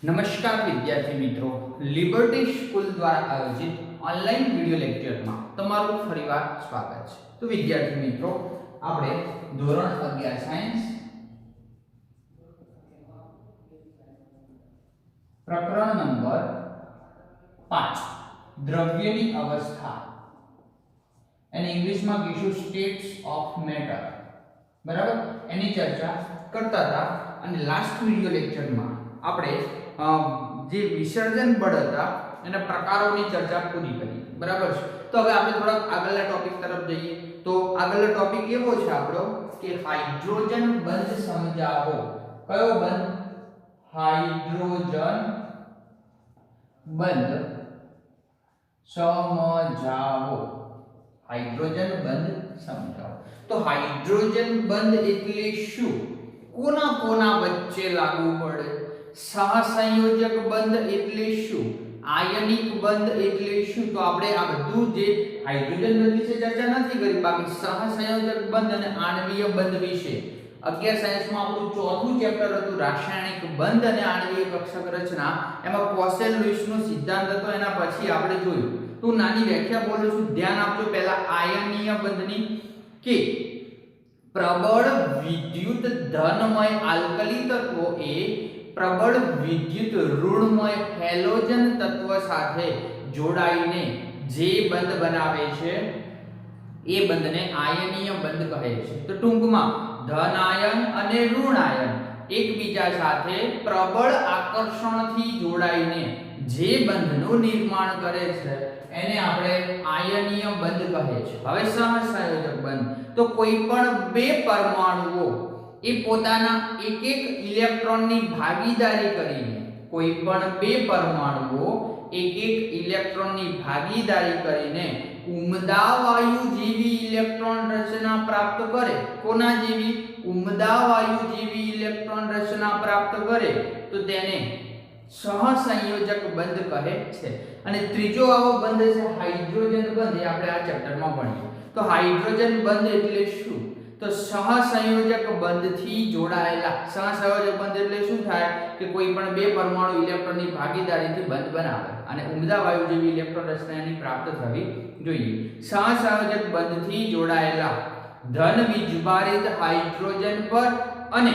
નમસ્કાર વિદ્યાર્થી મિત્રો, લિબર્ટી સ્કૂલ દ્વારા આયોજિત ઓનલાઈન વિડિયો લેક્ચરમાં તમારું ફરીવાર સ્વાગત છે। તો વિદ્યાર્થી મિત્રો, આપણે ધોરણ 11 સાયન્સ પ્રકરણ નંબર 5 દ્રવ્યની અવસ્થા અને ઇંગ્લિશમાં કહીશું સ્ટેટ્સ ઓફ મેટર, બરાબર, એની ચર્ચા કરતા હતા। અને લાસ્ટ વિડિયો લેક્ચરમાં આપણે જે વિસર્જન બળ હતા એના પ્રકારોની ચર્ચા પૂરી કરી, બરાબર છે। તો હવે આપણે થોડા આગળના ટોપિક તરફ જઈએ। તો આગળનો ટોપિક એવો છે આપણો કે હાઇડ્રોજન બંધ સમજાવો। કયો બંધ? હાઇડ્રોજન બંધ સમજાવો। હાઇડ્રોજન બંધ સમજાવો। તો હાઇડ્રોજન બંધ એટલે શું? કોના કોના વચ્ચે લાગુ પડે? સહસંયોજક બંધ એટલે શું? આયનિક બંધ એટલે શું? તો આપણે આ બધું જે હાઇડ્રોજન બંધ વિશે ચર્ચા નથી કરી, બાકી સહસંયોજક બંધ અને આણ્વીય બંધ વિશે 11 સાયન્સમાં આપણું ચોથું ચેપ્ટર હતું રાસાયણિક બંધ અને આણ્વીય કક્ષક રચના। એમાં કોસેલ લુઈસનો સિદ્ધાંત હતો, એના પછી આપણે જોયું। તો નાની વ્યાખ્યા બોલું છું, ધ્યાન આપજો। પહેલા આયનીય બંધની કે પ્રબળ વિદ્યુત ધનમય આલ્કલી તત્વો એ પ્રબળ વિદ્યુત ઋણમય હેલોજન તત્વ સાથે જોડાઈને જે બંધ બનાવે છે એ બંધને આયનીય બંધ કહે છે। તો ટૂંકમાં ધન આયન અને ઋણ આયન એકબીજા સાથે પ્રબળ આકર્ષણથી જોડાઈને જે બંધનું નિર્માણ કરે છે એને આપણે આયનીય બંધ કહે છે। હવે સહસંયોજક બંધ તો કોઈ પણ બે પરમાણુઓ એ પોતાના એક એક ઇલેક્ટ્રોનની ભાગીદારી કરીને, કોઈ પણ બે પરમાણુઓ એક એક ઇલેક્ટ્રોનની ભાગીદારી કરીને ઉમદા વાયુ જેવી ઇલેક્ટ્રોન રચના પ્રાપ્ત કરે। કોના જેવી? ઉમદા વાયુ જેવી ઇલેક્ટ્રોન રચના પ્રાપ્ત કરે તો તેને સહસંયોજક બંધ કહે છે। અને ત્રીજો આવો બંધ છે હાઇડ્રોજન બંધ, એ આપણે આ ચેપ્ટરમાં ભણીએ। તો હાઇડ્રોજન બંધ એટલે શું? તો સહસંયોજક બંધથી જોડાયેલા। સહસંયોજક બંધ એટલે શું થાય કે કોઈ પણ બે પરમાણુ ઇલેક્ટ્રોનની ભાગીદારીથી બંધ બનાવે અને ઉમદા વાયુ જેવી ઇલેક્ટ્રોન રચનાની પ્રાપ્ત થવી જોઈએ। સહસંયોજક બંધથી જોડાયેલા ધન વીજભારિત હાઇડ્રોજન પર અને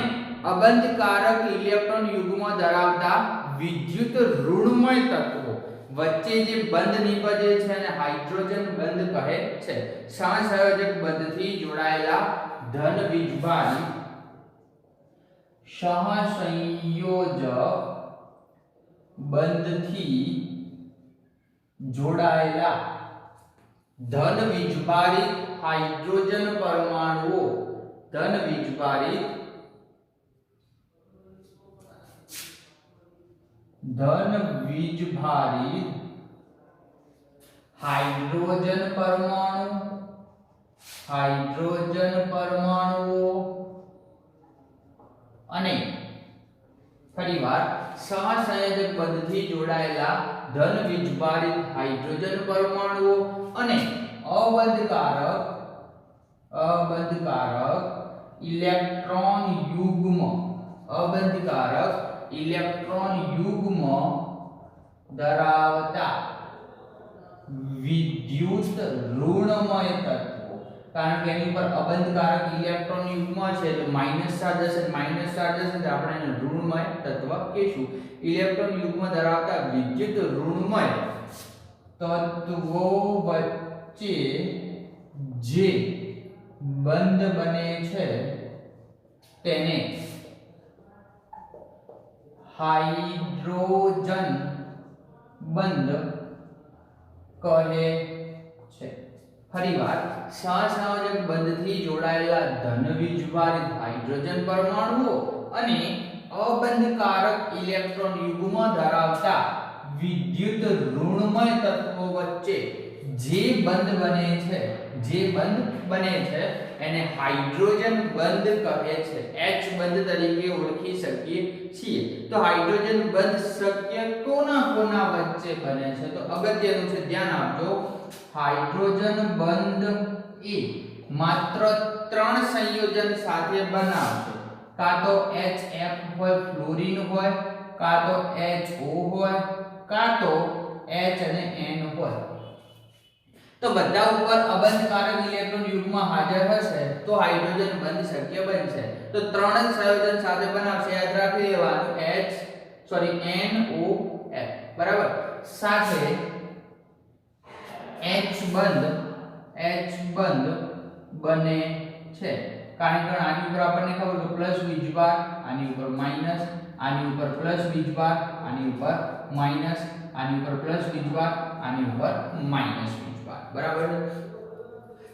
અબંધકારક ઇલેક્ટ્રોન યુગ્મ ધરાવતા વિદ્યુત ઋણમય તત્વો વચ્ચે જે બંધ નિપજે છે અને હાઇડ્રોજન બંધ કહે છે। સહસંયોજક બંધથી જોડાયેલા ધન વીજભારિત સહસંયોજક બંધથી જોડાયેલા ધન વીજભારિત હાઇડ્રોજન પરમાણુઓ ધન વીજભારિત હાઇડ્રોજન પરમાણુઓ અને ફરીવાર સહસંયોજક બંધથી જોડાયેલા ધન વીજભારિત હાઇડ્રોજન પરમાણુઓ અને અબંધકારક ઇલેક્ટ્રોન યુગ્મ ધરાવતા વિદ્યુત ઋણમય તત્વો। કારણ કે એની પર અબંધકારક ઇલેક્ટ્રોન યુગ્મ છે તો માઈનસ ચાર્જ હશે, માઈનસ ચાર્જ હશે તો આપણે એને ઋણમય તત્વ કહીશું। ઇલેક્ટ્રોન યુગ્મ ધરાવતા વિદ્યુત ઋણમય તત્વો વચ્ચે જે બંધ બને છે તેને હાઇડ્રોજન બંધ કહે છે। ફરીવાર સહસંયોજક બંધથી જોડાયેલા ધન વીજભારિત હાઇડ્રોજન પરમાણુઓ અને અબંધકારક ઇલેક્ટ્રોન યુગ્મ ધરાવતા વિદ્યુત ઋણમય તત્વો વચ્ચે જે બંધ બને છે એને હાઇડ્રોજન બંધ કહે છે। H બંધ તરીકે ઓળખી શકીએ છીએ। તો હાઇડ્રોજન બંધ શક્ય કોના કોના વચ્ચે બને છે? તો અગત્યનું છે, ધ્યાન આપજો। હાઇડ્રોજન બંધ એ માત્ર 3 સંયોજન સાથે બનાવશે। કાં તો HF હોય, ફ્લોરીન હોય, કાં તો HO હોય કાં તો H અને N હોય. તો બધા ઉપર અબંધકારક ઇલેક્ટ્રોન યુગ્મ હાજર હશે તો હાઇડ્રોજન બંધ શક્ય બનશે. તો ત્રણ જ સંયોજન સાથે બનાવશે, યાદ રાખી લેવાનું NOF બરાબર. સાથે H બંધ બને છે, કારણ કે આની ઉપર આપણને ખબર કે પ્લસ વીજભાર, આની ઉપર માઈનસ, આની ઉપર પ્લસ વીજભાર, આની ઉપર માઈનસ, આની ઉપર પ્લસ વીજભાર, આની ઉપર માઈનસ વીજભાર બરાબર.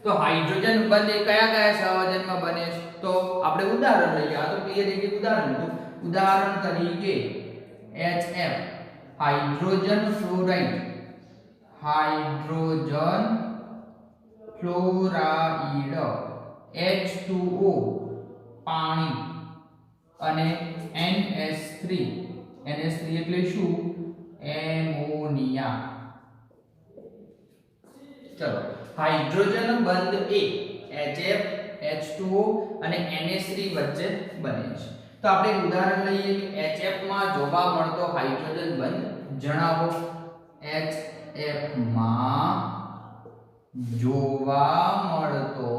તો હાઇડ્રોજન બંધ એ કયા કયા સંયોજનમાં બને છે? તો આપણે ઉદાહરણ લઈએ. આ તો ક્લિયર એક ઉદાહરણ લીધું. ઉદાહરણ તરીકે HF hydrogen fluoride, hydrogen fluoride, H2O પાણી અને NS3 એટલે શું? એમોનિયા. ચલો, હાઇડ્રોજન બંધ એ HF H2O અને NS3 વચ્ચે બને છે. તો આપણે ઉદાહરણ લઈએ કે HF માં જોવા મળતો હાઇડ્રોજન બંધ જણાવો. HF માં જોવા મળતો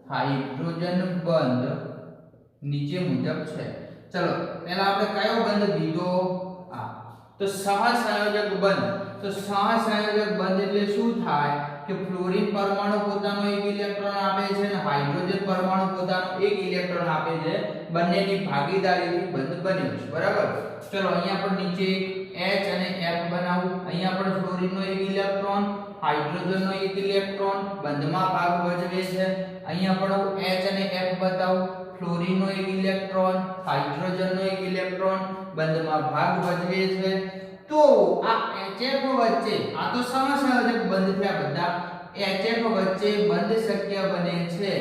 હાઇડ્રોજન બંધ નીચે મુજબ છે. ચલો, પહેલા આપણે કયો બંધ લીધો? આ. તો સહસંયોજક બંધ. તો સહસંયોજક બંધ એટલે શું થાય કે ફ્લોરીન પરમાણુ પોતાનો એક ઇલેક્ટ્રોન આપે છે અને હાઇડ્રોજન પરમાણુ પોતાનો એક ઇલેક્ટ્રોન આપે છે. બંનેની ભાગીદારીથી બંધ બન્યો છે બરાબર. ચલો, અહીંયા પણ નીચે H અને F બનાવું. અહીંયા પણ ફ્લોરીનનો એક ઇલેક્ટ્રોન, હાઇડ્રોજનનો એક ઇલેક્ટ્રોન બંધમાં ભાગ ભજવે છે. અહીંયા પણ હું H અને F બતાવું. ફ્લોરીનનો એક ઇલેક્ટ્રોન, હાઇડ્રોજનનો એક ઇલેક્ટ્રોન બંધમાં ભાગ ભજવે છે. તો આ HF વચ્ચે, આ તો સહસંયોજક બંધ થયા બધા, HF વચ્ચે બંધ શક્ય બને છે.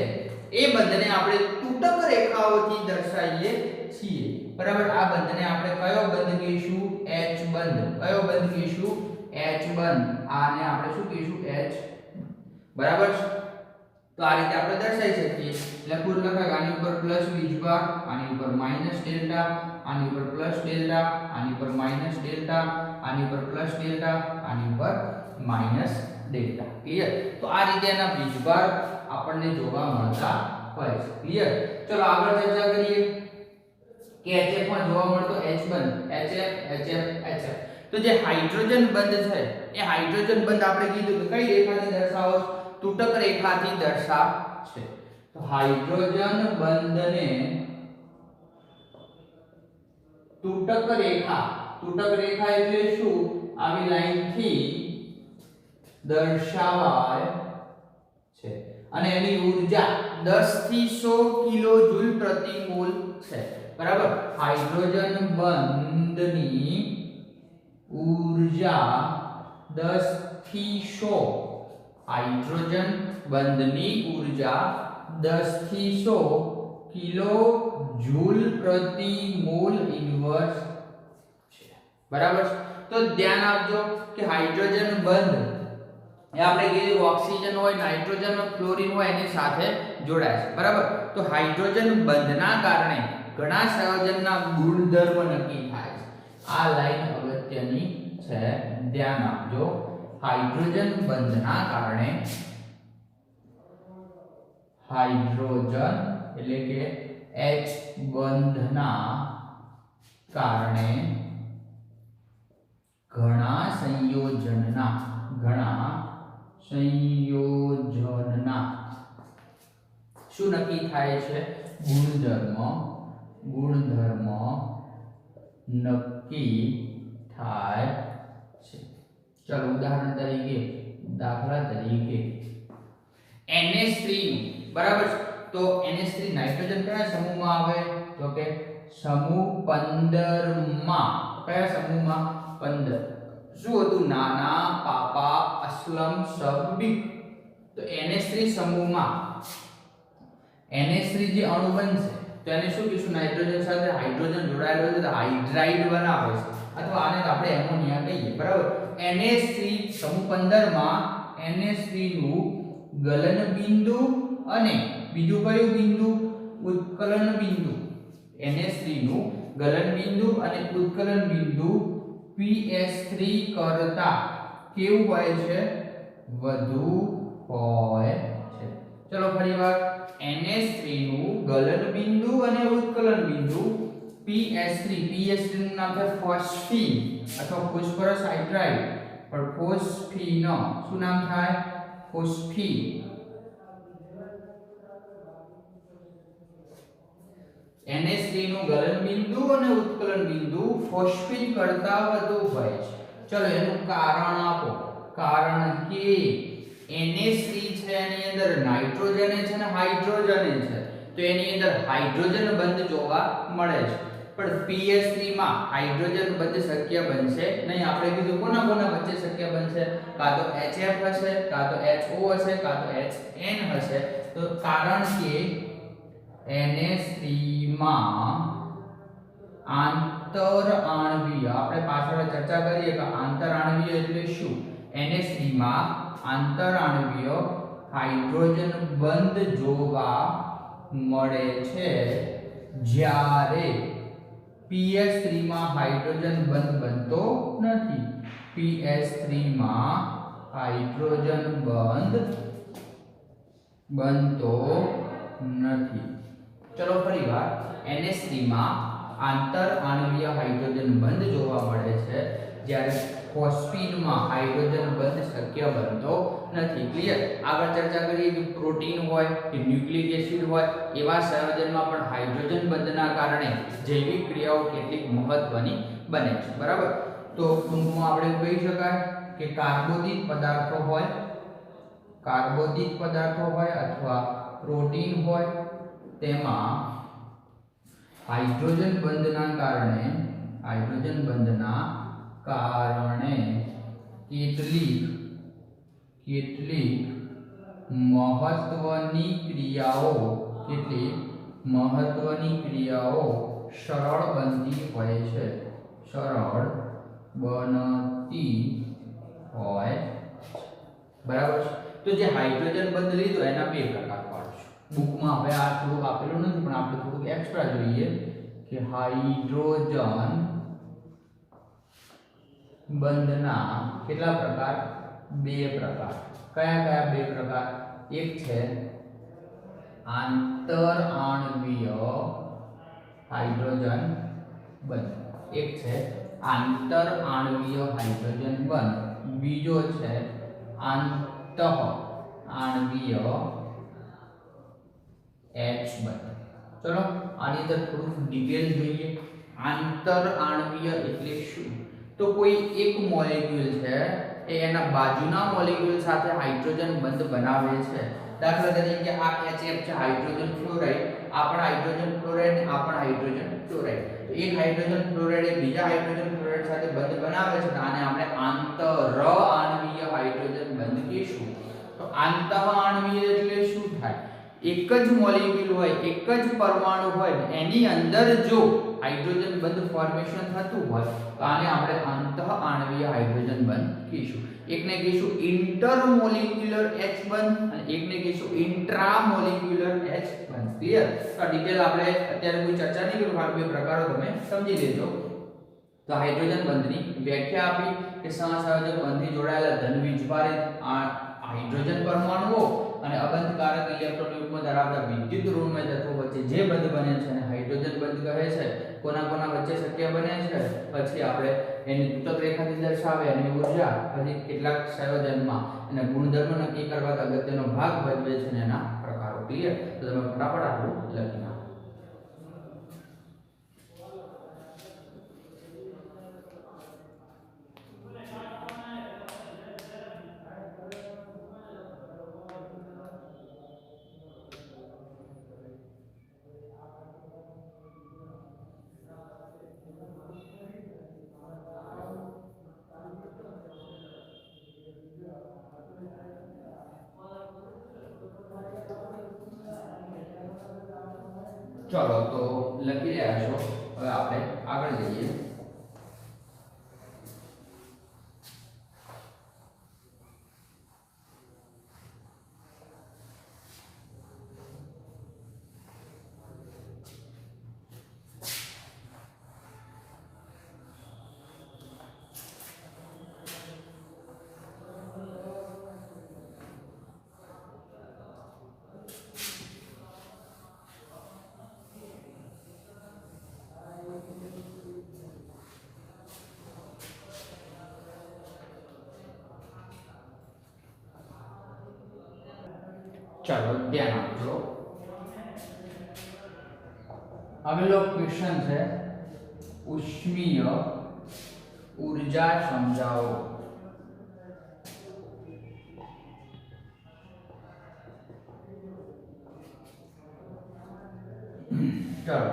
એ બંધને આપણે તૂટક રેખાઓથી દર્શાવીએ છીએ બરાબર. આ બંધને આપણે કયો બંધ કહીશું? H બંધ. કયો બંધ કહીશું? H બંધ. આને આપણે શું કહીશું? H બરાબર. તો આ રીતે આપણે દર્શાવી શકીએ. લખવું લખાય, આની ઉપર પ્લસ વીજભાર, આની ઉપર માઈનસ ડેલ્ટા, આની ઉપર પ્લસ ડેલ્ટા, આની ઉપર માઈનસ ડેલ્ટા, આની ઉપર પ્લસ ડેલ્ટા, આની ઉપર માઈનસ ડેલ્ટા. ક્લિયર? તો આ રીતે એના વીજભાર આપણને જોવા મળતા હોય છે. ક્લિયર? ચલો આગળ ચર્ચા કરીએ કે HF માં જોવા મળતો H બંધ. HF. તો જે હાઇડ્રોજન બંધ છે એ હાઇડ્રોજન બંધ આપણે કીધું કે કઈ રેખાથી દર્શાવો? તૂટક રેખાથી દર્શાવશે. તો હાઇડ્રોજન બંધને તૂટક રેખા એટલે શું? આવી લાઈનથી દર્શાવાય છે અને એની ઊર્જા 10 થી 100 કિલોજૂલ પ્રતિ મોલ છે બરાબર. હાઇડ્રોજન બંધની ઊર્જા 10 થી 100, હાઇડ્રોજન બંધની ઊર્જા 10 થી 100 કિલો જૂલ પ્રતિ મોલ ઇન્વર્સ છે બરાબર. તો ધ્યાન આપજો કે હાઇડ્રોજન બંધ એ આપણે કીધું ઓક્સિજન હોય, નાઇટ્રોજન હોય, ફ્લોરીન હોય એની સાથે જોડાય છે બરાબર. તો હાઇડ્રોજન બંધના કારણે ઘણા સંયોજનના ગુણધર્મ નક્કી થાય છે. આ લાઈન અગત્યની છે, ધ્યાન આપજો. હાઇડ્રોજન બંધના કારણે, હાઇડ્રોજન એટલે કે H બંધના કારણે ઘણા સંયોજનના શું નક્કી થાય છે? ગુણધર્મ નક્કી થાય છે. ચલો ઉદાહરણ તરીકે, દાખલા તરીકે NH3 બરાબર. તો NH3 નાઇટ્રોજન કયા સમૂહમાં આવે? તો કે સમૂહ 15 માં. કયા સમૂહમાં? 15. શું હતું? નાના, પાપા, અસ્લમ, સબ, બી. તો NH3 સમૂહમાં NH3 જે અણુ બનશે તો એને શું કહીશું? નાઇટ્રોજન સાથે હાઇડ્રોજન જોડાયેલો છે તો હાઇડ્રાઇડ બનાવે છે, અથવા આને આપણે એમોનિયા કહીએ બરાબર. NH3 સમૂહ 15 માં NH3 નું ગલન બિંદુ અને બીજું કયું બિંદુ? ઉત્કલન બિંદુ. NH3 નું ગલન બિંદુ અને ઉત્કલન બિંદુ PS3 કરતા કેવું હોય છે? વધુ હોય છે. ચલો ફરીવાર, NH3 નું ગલન બિંદુ અને ઉત્કલન બિંદુ PS3 નું નામ છે ફોસ્ફીન અથવા ફોસ્ફરસ હાઇડ્રાઇડ, પણ ફોસ્ફીન શું નામ થાય? ફોસ્ફીન. NH3 નું ગલન બિંદુ અને ઉત્કલન બિંદુ ફોસ્ફીન કરતા વધુ હોય છે. ચલો એનું કારણ આપો. કારણ કે NH3 છે એની અંદર નાઇટ્રોજન છે અને હાઇડ્રોજન છે, તો એની અંદર હાઇડ્રોજન બંધ જોવા મળે છે. પણ PS3 માં હાઇડ્રોજન બંધ શક્ય બનશે નહીં. આપણે કીધું કોના કોના વચ્ચે શક્ય બનશે? કાં તો HF હશે, કાં તો HO હશે, કાં તો HN હશે. તો કારણ કે NH3 માં આંતર આણ્વીય, આપણે પાછળ ચર્ચા કરીએ કે આંતર આણ્વીય એટલે શું? NH3 માં આંતર આણ્વીય હાઇડ્રોજન બંધ જોવા મળે છે, જ્યારે PS3 માં હાઇડ્રોજન બંધ બનતો નથી. PS3 માં હાઇડ્રોજન બંધ બનતો નથી. ચલો ફરીવાર, NH3 માં આંતર આણ્વીય હાઇડ્રોજન બંધ જોવા મળે છે, જ્યારે ફોસ્ફીન માં હાઇડ્રોજન બંધ શક્ય બનતો નથી. ક્લિયર? આગળ ચર્ચા કરીએ કે પ્રોટીન હોય કે ન્યુક્લિક એસિડ હોય, એવા સંયોજનમાં પણ હાઇડ્રોજન બંધના કારણે જૈવિક ક્રિયાઓ કેટલીક મહત્વની બને છે. બરાબર? તો ટૂંકમાં આપણે કહી શકાય કે કાર્બોદિત પદાર્થો હોય અથવા પ્રોટીન હોય, તેમાં હાઇડ્રોજન બંધના કારણે કેટલીક મહત્વની ક્રિયાઓ સરળ બનતી હોય છે. બરાબર છે? તો જે હાઇડ્રોજન બંધ લીધો એના બે પ્રકાર પાડશું. બુકમાં હવે આ થોડું આપેલું નથી, પણ આપણે થોડું એક્સ્ટ્રા જોઈએ કે હાઇડ્રોજન બંધના કેટલા પ્રકાર? બે પ્રકાર. કયા કયા બે પ્રકાર? એક છે આંતર આણ્વીય હાઇડ્રોજન બંધ, બીજો છે આંતઃ આણ્વીય H બંધ. ચલો આની અંદર થોડું ડિટેલ જોઈએ. આંતર આણ્વીય એટલે શું? તો કોઈ એક મોલેક્યુલ છે એ એના બાજુના મોલેક્યુલ સાથે હાઇડ્રોજન બંધ બનાવે છે. દાખલા તરીકે આ HF છે, હાઇડ્રોજન ફ્લોરાઇડ, આ પણ હાઇડ્રોજન ફ્લોરાઇડ, આ પણ હાઇડ્રોજન ફ્લોરાઇડ. તો એક હાઇડ્રોજન ફ્લોરાઇડ એ બીજા હાઇડ્રોજન ફ્લોરાઇડ સાથે બંધ બનાવે છે, આને આપણે આંતર આણ્વીય હાઇડ્રોજન બંધ કહીશું. તો આંતઃ આણ્વીય એટલે શું થાય? એક જ મોલેક્યુલ હોય, એક જ પરમાણુ હોય, એની અંદર જો હાઇડ્રોજન બંધ ફોર્મેશન થતું હોય તો આને આપણે આંતઃ આણ્વીય હાઇડ્રોજન બંધ કહીશું. એકને કહીશું ઇન્ટરમોલેક્યુલર H બંધ અને એકને કહીશું ઇન્ટ્રામોલેક્યુલર H બંધ. ક્લિયર? તો આ ડિટેલ આપણે અત્યારે કોઈ ચર્ચા નહીં કરું, આ બે પ્રકારો તમે સમજી લેજો. તો હાઇડ્રોજન બંધની વ્યાખ્યા આપી કે સહસંયોજક બંધથી જોડાયેલા ધન વીજભારિત હાઇડ્રોજન પરમાણુઓ અને અબંધકારક ઇલેક્ટ્રોન યુગ્મ ધરાવતા વિદ્યુત ઋણમય તત્વો વચ્ચે જે બંધ બને છે અને હાઇડ્રોજન બંધ કહે છે. કોના કોના વચ્ચે શક્ય બને છે? પછી આપણે એની તૂટક રેખાથી દર્શાવે અને ઊર્જા, પછી કેટલાક સંયોજનમાં અને ગુણધર્મ નક્કી કરવા અગત્યનો ભાગ ભજવે છે અને એના પ્રકારો. ક્લિયર? તો તમે ફટાફટ આટલું લખી નાખો. ચલો તો લખી રહ્યા છો. હવે આપણે આગળ જઈએ. चलो ध्यान आपजो। अगलो क्वेश्चन है उष्मीय ऊर्जा समझाओ। चलो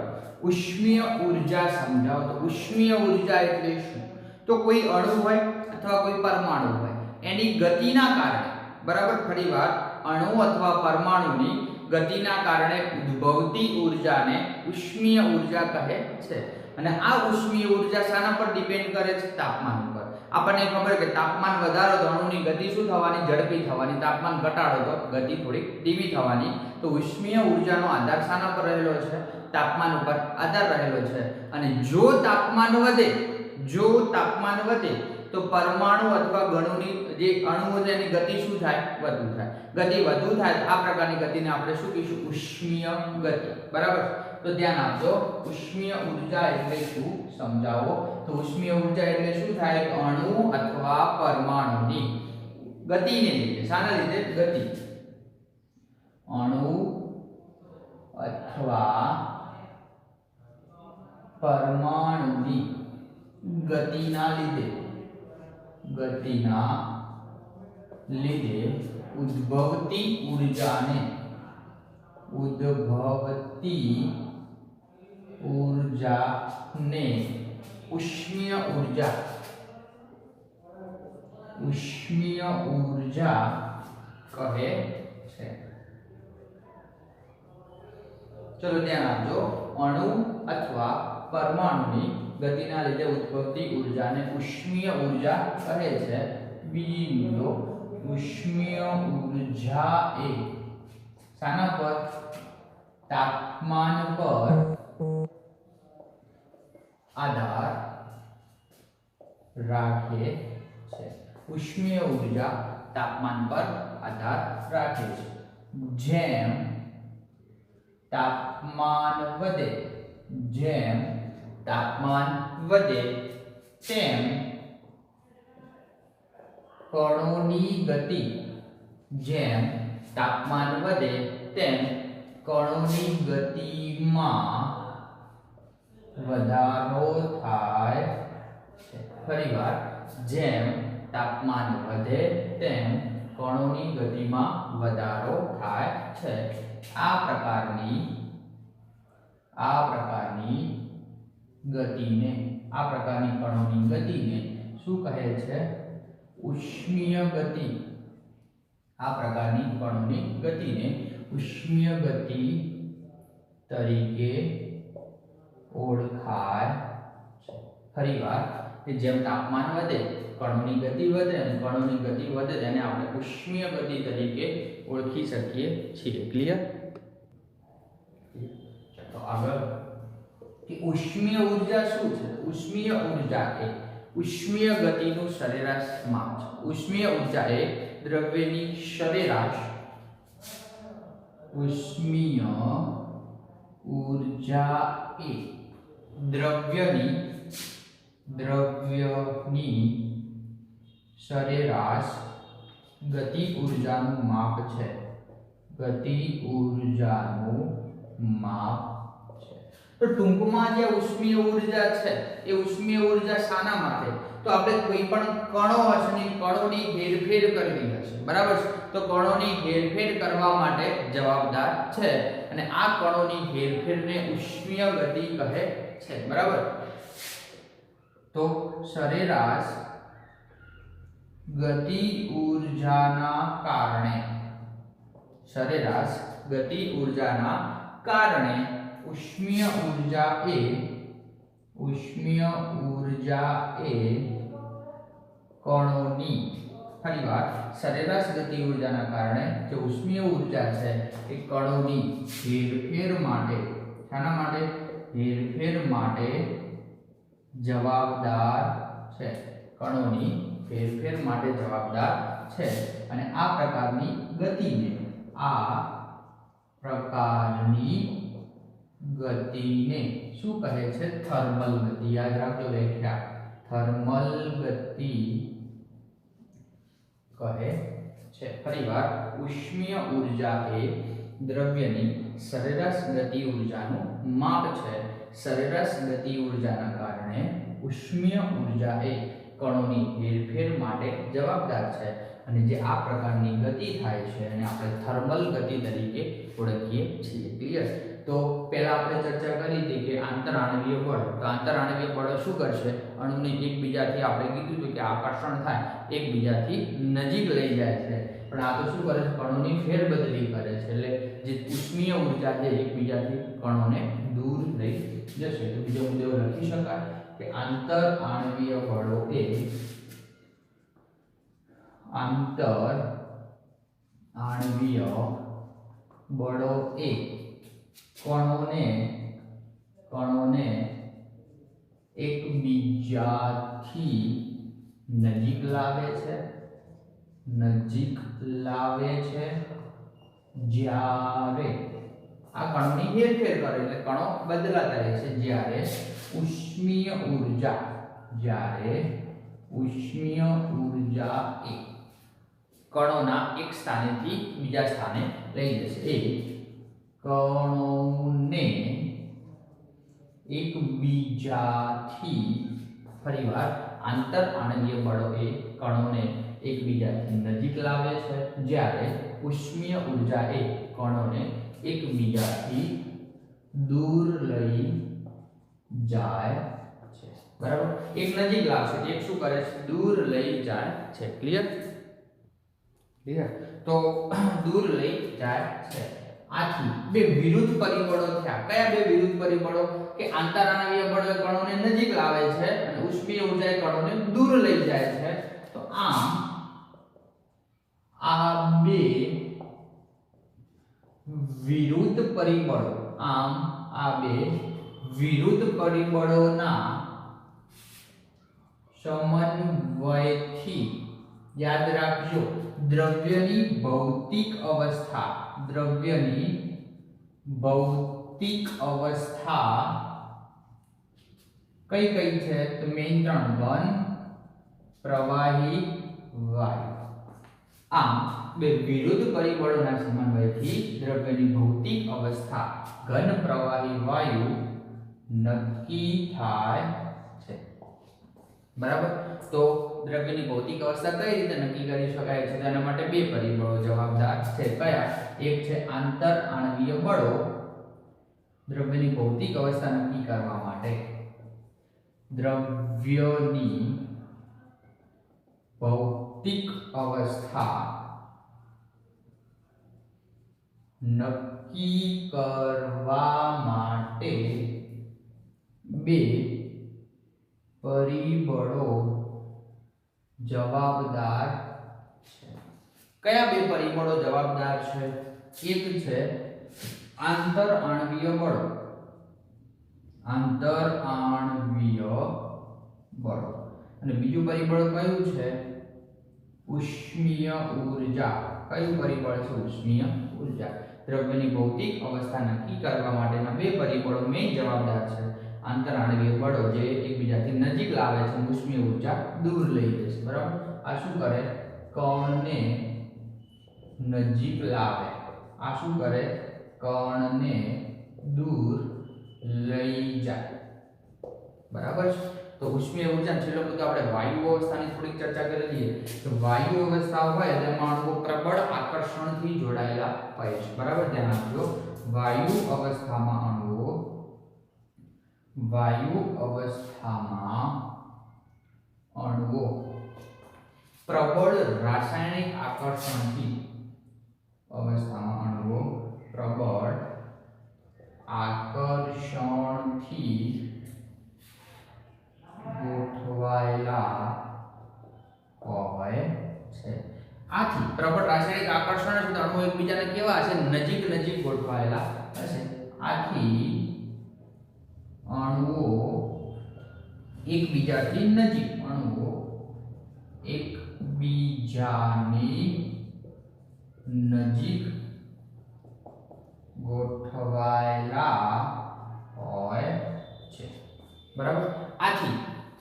उष्मीय ऊर्जा समझाओ। तो उष्मीय ऊर्जा એટલે શું? તો કોઈ અણુ હોય અથવા કોઈ પરમાણુ હોય એની ગતિના કારણે, બરાબર, ફરીવાર અણુ અથવા પરમાણુની ગતિના કારણે ઉદ્ભવતી ઊર્જાને ઉષ્મીય ઊર્જા કહે છે। અને આ ઉષ્મીય ઊર્જા શાના પર ડિપેન્ડ કરે છે? તાપમાન પર। આપણને ખબર કે તાપમાન વધારો તો અણુની ગતિ શું થવાની? ઝડપી થવાની। તાપમાન ઘટાડો તો ગતિ થોડી ધીમી થવાની। તો ઉષ્મીય ઊર્જાનો આધાર શાના પર રહેલો છે? તાપમાન ઉપર આધાર રહેલો છે। અને જો તાપમાન વધે તો પરમાણુ અથવા ગણુની જે અણુઓ છે એની ગતિ શું થાય? વધુ થાય। ગતિ વધુ થાય તો આ પ્રકારની ગતિને આપણે શું કહીશું? ઉષ્મીય ગતિ, બરાબર। તો ધ્યાન આપજો, ઉષ્મીય ઊર્જા એટલે શું સમજાવો। તો ઉષ્મીય ઊર્જા એટલે શું થાય? અણુ અથવા પરમાણુની ગતિને લીધે, શાના લીધે? ગતિ, અણુ અથવા પરમાણુની ગતિના લીધે ઉદ્ભવતી ઊર્જાને ઉષ્મીય ઊર્જા કહે છે। चलो ध्यान आपजो, अणु अथवा परमाणुनी गतिना लीधे उद्भवती ऊर्जाने उष्मीय ऊर्जा कहे छे। बीजी लो उष्मीय ऊर्जा ए शाना पर? तापमान पर आधार राखे छे। उष्मीय ऊर्जा तापमान पर आधार राखे छे। जेम तापमान વધે તેમ કણોની ગતિ, જેમ તાપમાન વધે તેમ કણોની ગતિમાં વધારો થાય છે। ફરીવાર, જેમ તાપમાન વધે તેમ કણોની ગતિમાં વધારો થાય છે। આ પ્રકારની કણોની ગતિને શું કહે છે? ઉષ્મીય ગતિ। આ પ્રકારની કણોની ગતિને ઉષ્મીય ગતિ તરીકે ઓળખાય છે। ફરીવાર, કે જેમ તાપમાન વધે કણોની ગતિ વધે અને કણોની ગતિ વધે તેને આપણે ઉષ્મીય ગતિ તરીકે ઓળખી શકીએ છીએ। ક્લિયર? તો આગળ કે ઉષ્મીય ઊર્જા શું છે? ઉષ્મીય ઊર્જા એ ઉષ્મીય ગતિનું સરેરાશ માપ છે। ઉષ્મીય ઊર્જા એ દ્રવ્યની સરેરાશ સરેરાશ ગતિ ઊર્જાનું માપ છે। તો ટૂંકમાં જે ઉષ્મીય ઊર્જા છે એ ઉષ્મીય ઊર્જા શાના માટે? તો આપણે કોઈ પણ કણો હશે, કણોની હેરફેર કરવી હશે, બરાબર છે? તો કણોની હેરફેર કરવા માટે જવાબદાર છે। અને આ કણોની હેરફેરને ઉષ્મીય ગતિ કહે છે, બરાબર? તો સરેરાશ ગતિ ઊર્જાના કારણે ઉષ્મીય ઊર્જા એ કણોની, ફરીવાર, સરેરાશ ગતિ ઊર્જાના કારણે જે ઉષ્મીય ઊર્જા છે એ કણોની હેરફેર માટે, શાના માટે? હેરફેર માટે જવાબદાર છે। કણોની હેરફેર માટે જવાબદાર છે। અને આ પ્રકારની ગતિને શું કહે છે? થર્મલ ગતિ। યાદ રાખજો વ્યાખ્યા, થર્મલ ગતિ કહે છે। છે. ફરીવાર ઉષ્મીય ઊર્જા એ દ્રવ્યની સરેરાશ ગતિ ઊર્જાનું માપ છે. સરેરાશ ગતિ ઊર્જાના કારણે ઉષ્મીય ઊર્જા એ કણોની હેરફેર માટે જવાબદાર છે અને જે આ પ્રકારની ગતિ થાય છે અને આપણે થર્મલ ગતિ તરીકે ઓળખીએ છીએ. ક્લિયર? તો પહેલા આપણે ચર્ચા કરી હતી કે આંતરઆણવીય બળ. તો આંતરઆણવીય બળો શું કરશે? અણુને એકબીજાથી આપણે કીધું હતું કે આકર્ષણ થાય, એકબીજાથી નજીક લઈ જાય છે. પણ આ તો શું કરે છે? કણોની ફેરબદલી કરે છે. એટલે જે ઉષ્મીય ઊર્જા છે એકબીજાથી કણોને દૂર લઈ જશે. તો બીજો મુદ્દો લખી શકાય કે આંતરઆણવીય બળો એ આંતરઆણવીય બળો એ કણોને એકબીજાથી નજીક લાવે છે જ્યારે આ કણોની હેરફેર કરે એટલે કણો બદલાતા રહે છે. જ્યારે ઉષ્મીય ઊર્જા એ કણોના એક સ્થાનેથી બીજા સ્થાને લઈ જશે. એ કણોને એકબીજાથી, ફરીવાર આંતરઆણવીય બળો એ કણોને એકબીજાથી નજીક લાવે છે જ્યારે ઉષ્મીય ઊર્જા એ કણોને એકબીજાથી દૂર લઈ જાય છે. બરાબર? એક નજીક લાવશે, એક શું કરે છે? દૂર લઈ જાય છે. ક્લિયર? તો દૂર લઈ જાય છે. આથી બે વિરુદ્ધ પરિબળો થયા. કયા બે વિરુદ્ધ પરિબળો? કે આંતરઆણવીય બળો કણોને નજીક લાવે છે અને ઉષ્મીય ઊર્જા કણોને દૂર લઈ જાય છે. તો આ બે વિરુદ્ધ પરિબળોના સમન્વયથી, યાદ રાખજો, દ્રવ્યની ભૌતિક અવસ્થા કઈ કઈ છે? તો મેઇન ત્રણ: ઘન, પ્રવાહી, વાયુ. આમ બે વિરુદ્ધ પરિબળોના સમન્વયથી દ્રવ્યની ભૌતિક અવસ્થા ઘન, પ્રવાહી, વાયુ નક્કી થાય છે. બરાબર? તો દ્રવ્યની ભૌતિક અવસ્થા કઈ રીતે નક્કી કરી શકાય છે? તેના માટે બે પરિબળો જવાબદાર છે. કયા? એક છે આંતરઆણવીય બળો દ્રવ્યની ભૌતિક અવસ્થા નક્કી કરવા માટે. દ્રવ્યની ભૌતિક અવસ્થા નક્કી કરવા માટે બે પરિબળો જવાબદાર છે. કયા બે પરિબળો જવાબદાર છે? એક છે આંતરઆણવીય બળો અને બીજું પરિબળ કયું છે? ઉષ્મીય ઊર્જા. કયું પરિબળ છે? ઉષ્મીય ઊર્જા. દ્રવ્યની ભૌતિક અવસ્થા નક્કી કરવા માટેના બે પરિબળો મેઇન જવાબદાર છે. આંતરઆણવીય બળો જે એકબીજાથી નજીક લાવે છે, ઉષ્મીય ઊર્જા દૂર લઈ જશે. બરાબર? આ શું કરે? કણને નજીક લાવે. આ શું કરે? કણને દૂર લઈ જાય. બરાબર છે? તો ઉષ્મીય ઊર્જા છેલ્લો મુદ્દો આપણે વાયુ અવસ્થાની થોડીક ચર્ચા કરી લઈએ. તો વાયુ અવસ્થા હોય તેમાં અણુઓ પ્રબળ આકર્ષણથી જોડાયેલા હોય છે. બરાબર? ધ્યાન આપજો. વાયુ અવસ્થામાં અણુઓ પ્રબળ રાસાયણિક આકર્ષણથી ગોઠવાયેલા હોય છે. આથી પ્રબળ રાસાયણિક આકર્ષણ છે તો અણુઓ એકબીજાને કેવા હશે? નજીક ગોઠવાયેલા હશે. આથી અણુઓ એકબીજાની નજીક ગોઠવાયેલા હોય છે. બરાબર? આથી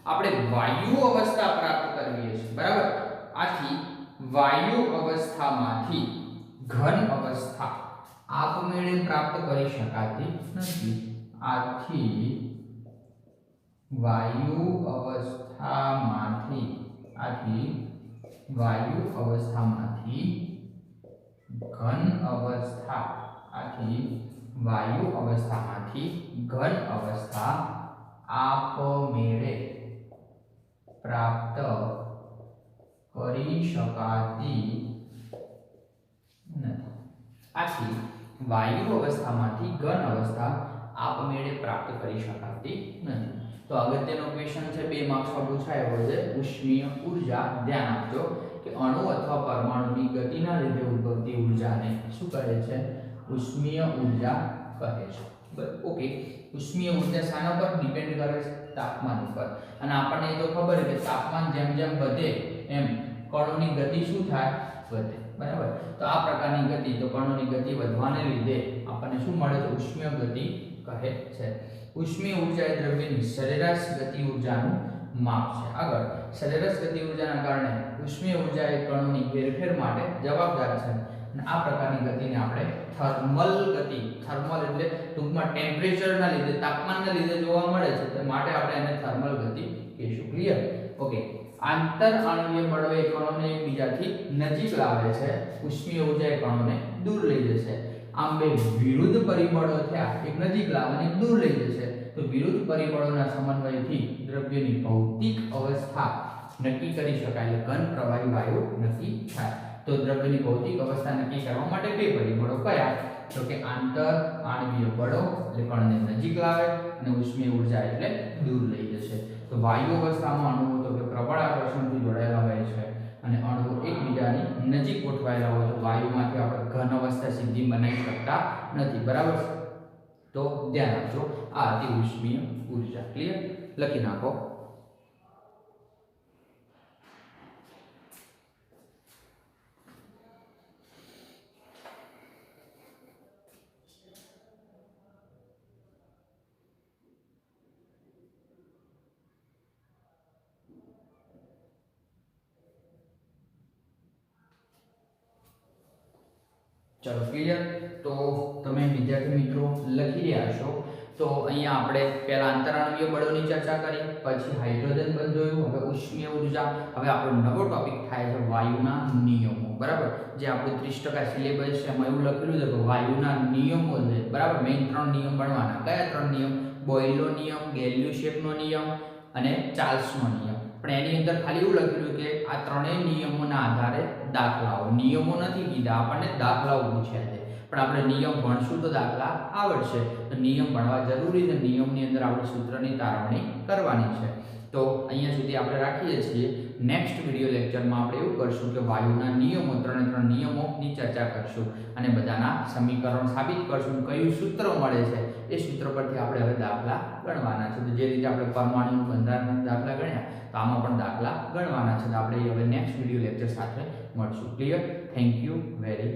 આપણે વાયુ અવસ્થા પ્રાપ્ત કરવી છે. બરાબર? આથી વાયુ અવસ્થામાંથી ઘન અવસ્થા આપમેળે પ્રાપ્ત કરી શકાતી નથી. આથી વાયુ અવસ્થામાંથી ઘન અવસ્થા આપમેળે પ્રાપ્ત કરી શકાતી નથી. આથી વાયુ અવસ્થામાંથી ઘન અવસ્થા આપમેળે પ્રાપ્ત કરી શકાતી નથી. તો અગત્યનો ક્વેશ્ચન છે, 2 માર્ક્સમાં પૂછાયો છે, ઉષ્મીય ઉર્જા. ધ્યાન આપજો કે અણુ અથવા પરમાણુની ગતિના લીધે ઉદ્ભવતી ઉર્જાને શું કહે છે? ઉષ્મીય ઉર્જા કહે છે. ઓકે, ઉષ્મીય ઉર્જા શાના પર ડિપેન્ડ કરે છે? તાપમાન ઉપર. અને આપણને એ તો ખબર છે કે તાપમાન જેમ જેમ વધે એમ કણોની ગતિ શું થાય? વધે. બરાબર. તો આ પ્રકારની ગતિ, તો કણોની ગતિ વધવાને લીધે આપણને શું મળે છે? ઉષ્મીય ગતિ કહે છે. ઉષ્મીય ઉર્જા એ દ્રવ્યની સરેરાશ ગતિ ઉર્જાનું માપ છે. આગળ, સરેરાશ ગતિ ઉર્જાના કારણે ઉષ્મીય ઉર્જા એ કણોની હેરફેર માટે જવાબદાર છે. અને આ પ્રકારની ગતિને આપણે થર્મલ ગતિ, થર્મલ એટલે ટૂંકમાં ટેમ્પરેચરના લીધે, તાપમાનના લીધે જોવા મળે છે, તે માટે આપણે એને થર્મલ ગતિ કહીશું. ક્લિયર? ઓકે. આંતર આણ્વીય બળો એ કણોને એકબીજાથી નજીક લાવે છે, ઉષ્મીય ઉર્જા એ કણોને દૂર લઈ જશે. આમ બે વિરુદ્ધ પરિબળો થયા, એક નજીક લાવે અને એક દૂર લઈ જશે. તો વિરુદ્ધ પરિબળોના સમન્વયથી દ્રવ્યની ભૌતિક અવસ્થા નક્કી કરી શકાય, એટલે ઘન પ્રવાહી વાયુ નક્કી થાય. તો દ્રવ્યની ભૌતિક અવસ્થા નક્કી કરવા માટે 2 પરિબળો કયા? તો કે આંતર આણ્વીય બળો એટલે કણને નજીક લાવે અને ઉષ્મીય ઉર્જા એટલે દૂર લઈ જશે. તો વાયુ અવસ્થામાં અણુઓ તો કે પ્રબળ આકર્ષણથી જોડાયેલા હોય છે અને અણુઓ એકબીજાની નજીક ગોઠવાયેલા હોય, તો વાયુમાંથી આપણે ઘન અવસ્થા સીધી બનાવી શકતા નથી. બરાબર? તો ધ્યાન આપજો, આ હતી ઉષ્મીય ઉર્જા. ક્લિયર? લખી નાખો. ચલો ક્લિયર? તો તમે વિદ્યાર્થી મિત્રો લખી રહ્યા છો. તો અહીંયા આપણે પહેલા આંતરાણવીય બળોની ચર્ચા કરી, પછી હાઇડ્રોજન બંધ જોયું, હવે ઉષ્મીય ઉર્જા. હવે આપણો નવો ટોપિક થાય છે વાયુના નિયમો. બરાબર? જે આપણું 30% સિલેબસ છે એમાં એવું લખેલું છે કે વાયુના નિયમો છે. બરાબર? મેઇન 3 નિયમ ભણવાના. કયા 3 નિયમ? બોયલનો નિયમ, ગેલ્યુશેફનો નિયમ અને ચાર્લ્સનો નિયમ. પણ એની અંદર ખાલી એવું લખેલું કે આ ત્રણેય નિયમોના આધારે દાખલાઓ, નિયમો નથી કીધા, આપણને દાખલાઓ પૂછ્યા છે. પણ આપણે નિયમ ભણશું તો દાખલા આવડશે. તો નિયમ ભણવા જરૂરી છે. નિયમની અંદર આપણે સૂત્રની તારવણી કરવાની છે. તો અહીંયા સુધી આપણે રાખીએ છીએ. નેક્સ્ટ વિડિયો લેક્ચરમાં આપણે એવું કરશું કે વાયુના નિયમો, 3 નિયમોની ચર્ચા કરશું અને બધાના સમીકરણો સાબિત કરશું. કયું સૂત્ર મળે છે એ સૂત્ર પરથી આપણે હવે દાખલા ગણવાના છે. તો જે રીતે આપણે પરમાણુનું બંધારણના દાખલા ગણ્યા, તો આમાં પણ દાખલા ગણવાના છે. તો આપણે હવે નેક્સ્ટ વિડિયો લેક્ચર સાથે મળશું. ક્લિયર? Thank you very